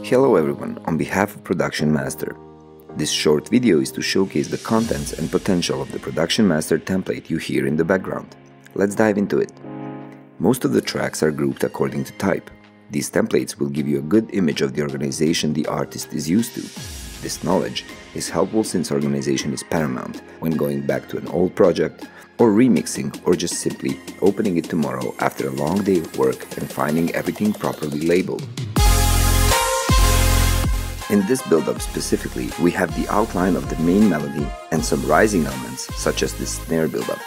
Hello everyone, on behalf of Production Master. This short video is to showcase the contents and potential of the Production Master template you hear in the background. Let's dive into it. Most of the tracks are grouped according to type. These templates will give you a good image of the organization the artist is used to. This knowledge is helpful since organization is paramount when going back to an old project, or remixing, or just simply opening it tomorrow after a long day of work and finding everything properly labeled. In this build-up specifically, we have the outline of the main melody and some rising elements such as this snare build-up.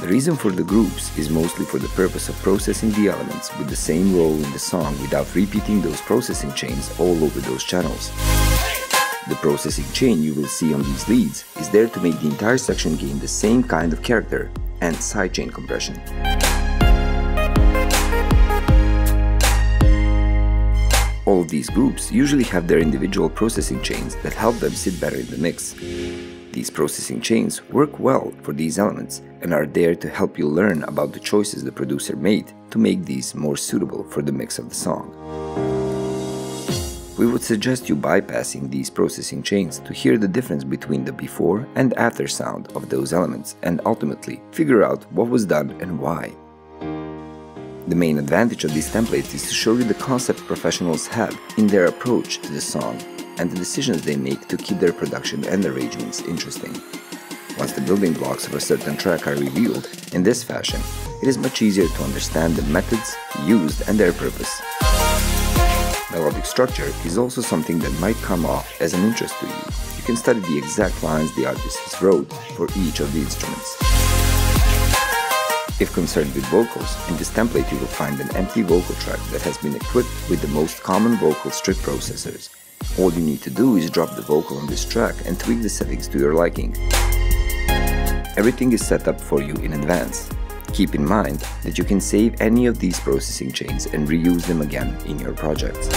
The reason for the groups is mostly for the purpose of processing the elements with the same role in the song without repeating those processing chains all over those channels. The processing chain you will see on these leads is there to make the entire section gain the same kind of character and sidechain compression. All of these groups usually have their individual processing chains that help them sit better in the mix. These processing chains work well for these elements and are there to help you learn about the choices the producer made to make these more suitable for the mix of the song. We would suggest you bypassing these processing chains to hear the difference between the before and after sound of those elements and ultimately figure out what was done and why. The main advantage of these templates is to show you the concept professionals have in their approach to the song and the decisions they make to keep their production and arrangements interesting. Once the building blocks of a certain track are revealed in this fashion, it is much easier to understand the methods used and their purpose. Melodic structure is also something that might come off as an interest to you. You can study the exact lines the artist has wrote for each of the instruments. If concerned with vocals, in this template you will find an empty vocal track that has been equipped with the most common vocal strip processors. All you need to do is drop the vocal on this track and tweak the settings to your liking. Everything is set up for you in advance. Keep in mind that you can save any of these processing chains and reuse them again in your projects.